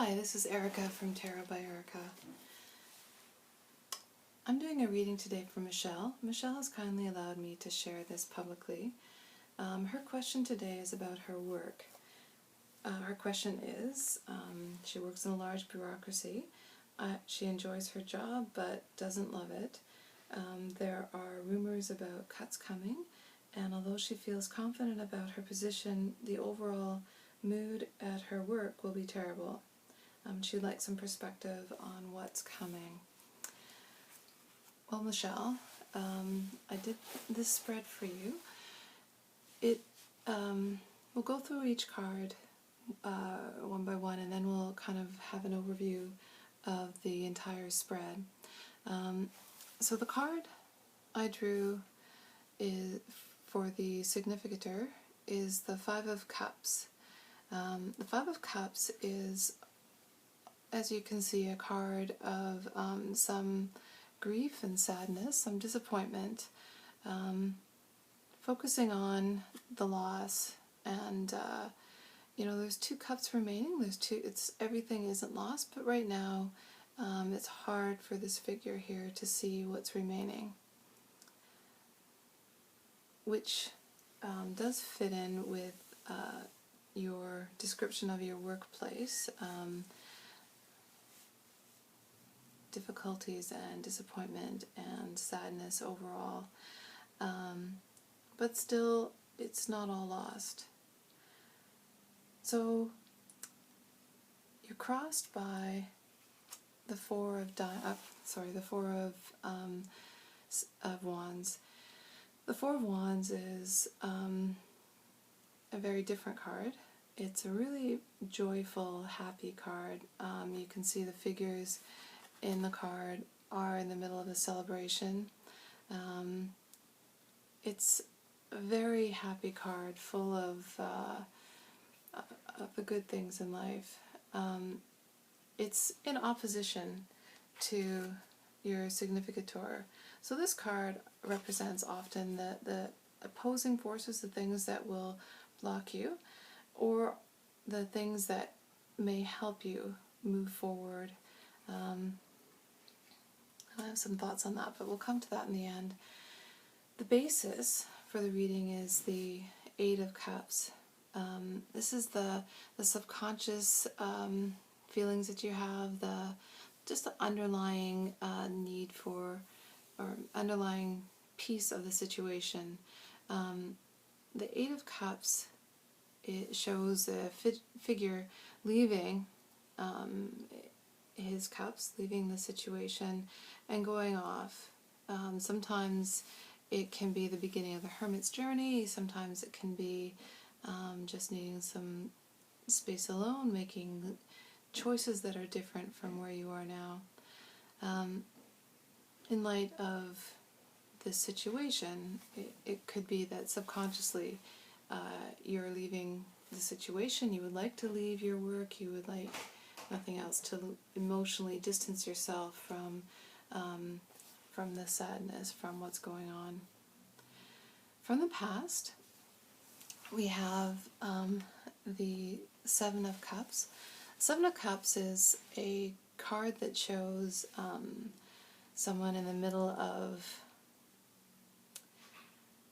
Hi, this is Erica from Tarot by Erica. I'm doing a reading today for Michelle. Michelle has kindly allowed me to share this publicly. Her question today is about her work. Her question is, she works in a large bureaucracy. She enjoys her job but doesn't love it. There are rumors about cuts coming, and although she feels confident about her position, the overall mood at her work will be terrible. She'd like some perspective on what's coming. Well, Michelle, I did this spread for you. We'll go through each card one by one, and then we'll kind of have an overview of the entire spread. So the card I drew for the significator is the Five of Cups. The Five of Cups is, as you can see, a card of some grief and sadness, some disappointment, focusing on the loss. And there's two cups remaining. Everything isn't lost, but right now it's hard for this figure here to see what's remaining, which does fit in with your description of your workplace. Difficulties and disappointment and sadness overall, but still it's not all lost. So you're crossed by the Four of Wands. The Four of Wands is a very different card. It's a really joyful, happy card. You can see the figures in the card are in the middle of a celebration. It's a very happy card, full of the good things in life. It's in opposition to your significator. So this card represents often the opposing forces, the things that will block you, or the things that may help you move forward. I have some thoughts on that, but we'll come to that in the end. The basis for the reading is the Eight of Cups. This is the subconscious feelings that you have, just the underlying need for, or underlying piece of the situation. The Eight of Cups, it shows a figure leaving his cups, leaving the situation and going off. Sometimes it can be the beginning of the hermit's journey, sometimes it can be just needing some space alone, making choices that are different from where you are now. In light of this situation, it could be that subconsciously you're leaving the situation. You would like to leave your work, you would like nothing else to emotionally distance yourself from the sadness, from what's going on. From the past, we have the Seven of Cups. Seven of Cups is a card that shows someone in the middle of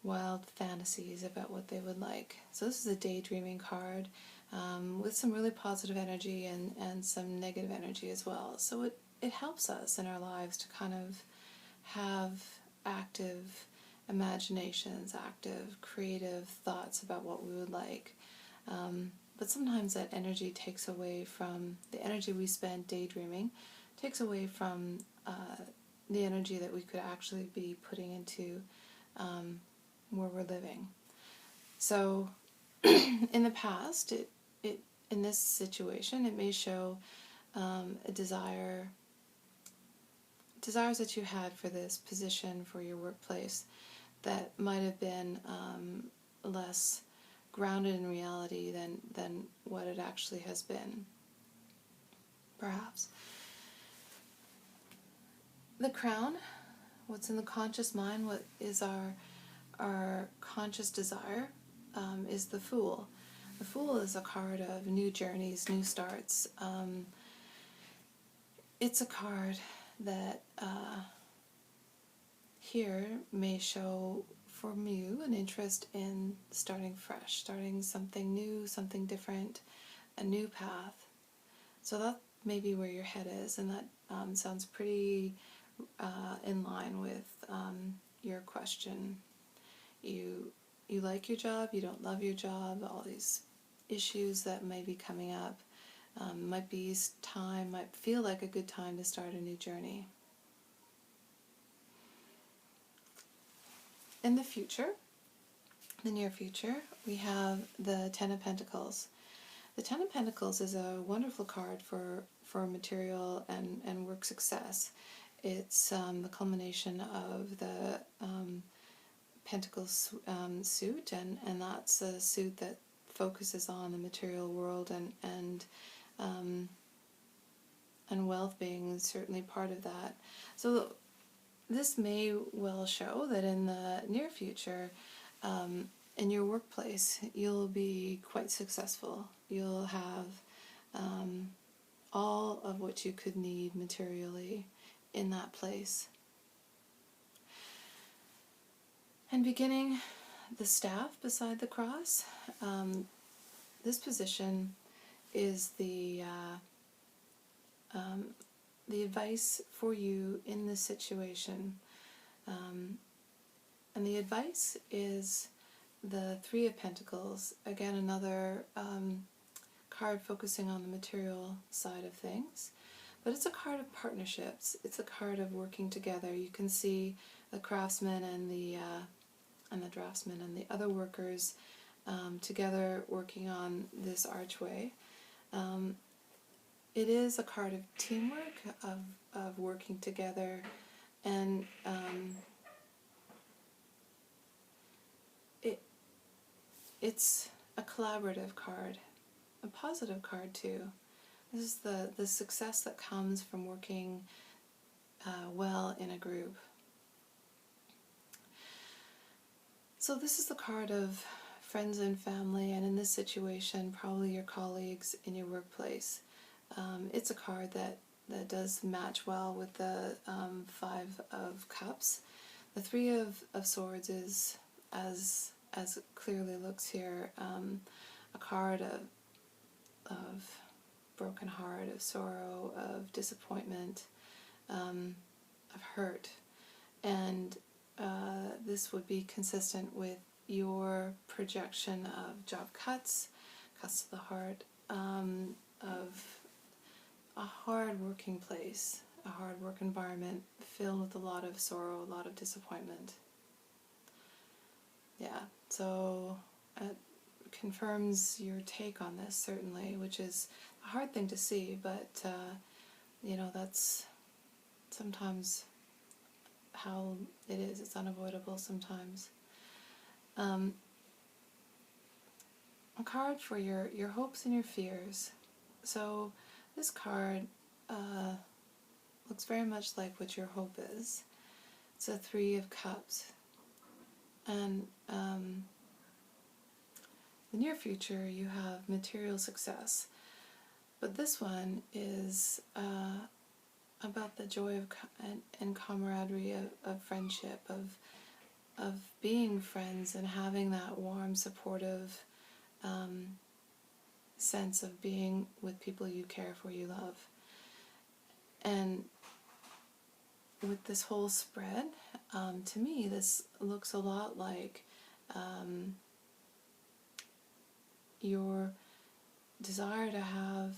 wild fantasies about what they would like. So this is a daydreaming card with some really positive energy and some negative energy as well. So it helps us in our lives to kind of have active imaginations, active creative thoughts about what we would like. But sometimes that energy takes away from the energy we spend daydreaming, takes away from the energy that we could actually be putting into where we're living. So in the past, in this situation, it may show a desires that you had for this position, for your workplace, that might have been less grounded in reality than what it actually has been, perhaps. The Crown, what's in the conscious mind, what is our conscious desire, is the Fool. The Fool is a card of new journeys, new starts, it's a card that here may show from you an interest in starting fresh, starting something new, something different, a new path. So that may be where your head is, and that sounds pretty in line with your question. You like your job, you don't love your job, all these issues that may be coming up. Might be time, might feel like a good time to start a new journey. In the future, the near future, we have the Ten of Pentacles. The Ten of Pentacles is a wonderful card for material and work success. It's the culmination of the Pentacles suit, and that's a suit that focuses on the material world and wealth being certainly part of that. So this may well show that in the near future, in your workplace, you'll be quite successful. You'll have all of what you could need materially in that place. And beginning the staff beside the cross, this position is the advice for you in this situation. And the advice is the Three of Pentacles, again another card focusing on the material side of things. But it's a card of partnerships. It's a card of working together. You can see the craftsman and the draftsman and the other workers together working on this archway. It is a card of teamwork, of working together, and it's a collaborative card, a positive card too. This is the success that comes from working well in a group. So this is the card of friends and family, and in this situation, probably your colleagues in your workplace. It's a card that does match well with the Five of Cups. The Three of Swords is, as it clearly looks here, a card of broken heart, of sorrow, of disappointment, of hurt. And this would be consistent with your projection of job cuts to the heart, of a hard working place, a hard work environment filled with a lot of sorrow, a lot of disappointment. Yeah, so it confirms your take on this, certainly, which is a hard thing to see, but that's sometimes how it is. It's unavoidable sometimes. A card for your hopes and your fears. So this card looks very much like what your hope is. It's a Three of Cups. And the near future, you have material success. But this one is about the joy and camaraderie of friendship, of being friends and having that warm, supportive sense of being with people you care for, you love. And with this whole spread, to me, this looks a lot like your desire to have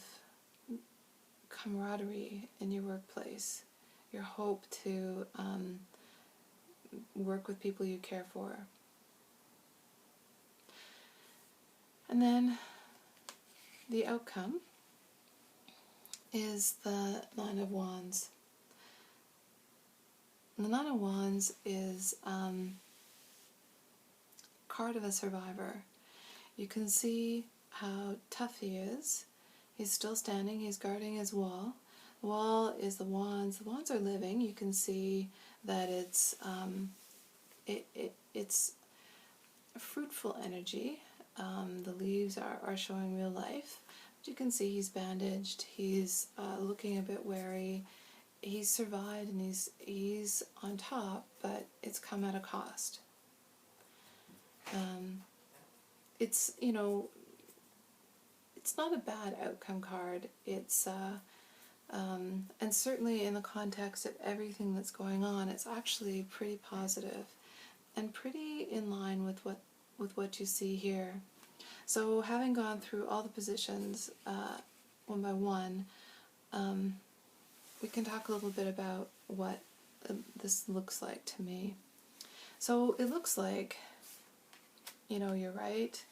camaraderie in your workplace, your hope to work with people you care for. And then the outcome is the Nine of Wands. The Nine of Wands is card of a survivor. You can see how tough he is. He's still standing, he's guarding his wall. The wall is the wands. The wands are living. You can see that it's it's a fruitful energy. The leaves are showing real life. You can see he's bandaged, he's looking a bit wary, he's survived and he's on top, but it's come at a cost. It's, you know, it's not a bad outcome card. It's, and certainly in the context of everything that's going on, it's actually pretty positive and pretty in line with what you see here. So having gone through all the positions one by one, we can talk a little bit about what this looks like to me. So it looks like, you know, you're right.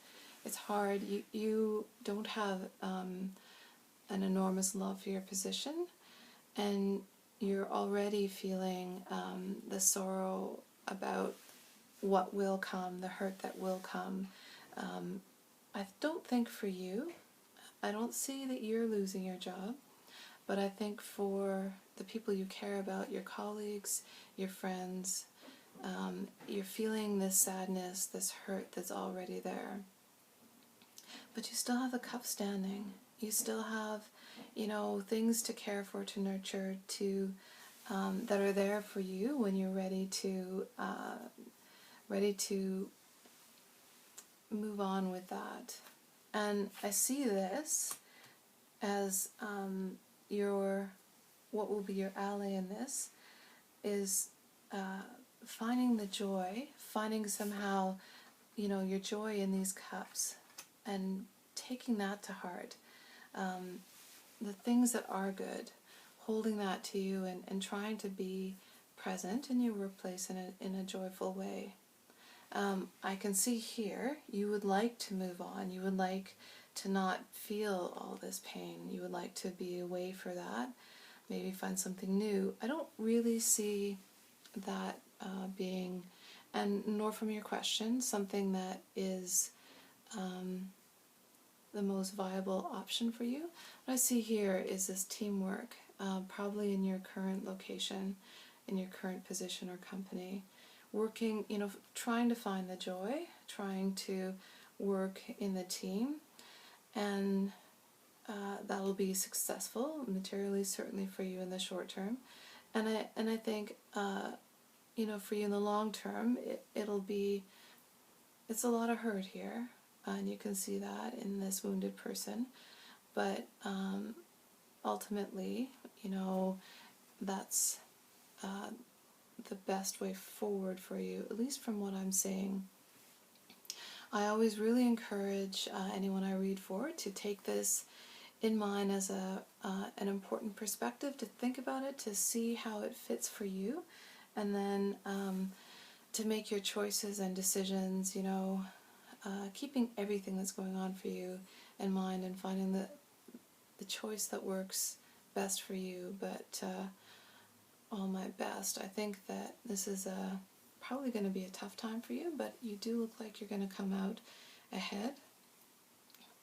It's hard. You don't have an enormous love for your position, and you're already feeling the sorrow about what will come, the hurt that will come. I don't think for you, I don't see that you're losing your job, but I think for the people you care about, your colleagues, your friends, you're feeling this sadness, this hurt that's already there. But you still have the cup standing. You still have, you know, things to care for, to nurture, to that are there for you when you're ready to move on with that. And I see this as what will be your ally in this is finding the joy, finding somehow, you know, your joy in these cups and taking that to heart. The things that are good, holding that to you and trying to be present in your workplace in a joyful way. I can see here you would like to move on. You would like to not feel all this pain. You would like to be away for that, maybe find something new. I don't really see that being, and nor from your question, something that is the most viable option for you. What I see here is this teamwork, probably in your current location, in your current position or company. Working, you know, trying to find the joy, trying to work in the team, and that will be successful materially, certainly for you in the short term. And I think, you know, for you in the long term, it's a lot of hurt here, and you can see that in this wounded person. But ultimately, you know, that's the best way forward for you, at least from what I'm seeing. I always really encourage anyone I read for to take this in mind as an important perspective, to think about it, to see how it fits for you, and then to make your choices and decisions, you know, keeping everything that's going on for you in mind and finding the choice that works best for you, but all my best. I think that this is probably going to be a tough time for you, but you do look like you're going to come out ahead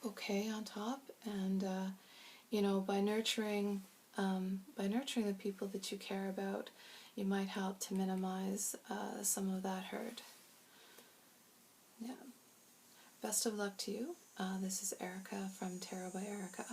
okay on top, and you know, by nurturing the people that you care about, you might help to minimize some of that hurt. Yeah. Best of luck to you. This is Erica from Tarot by Erica.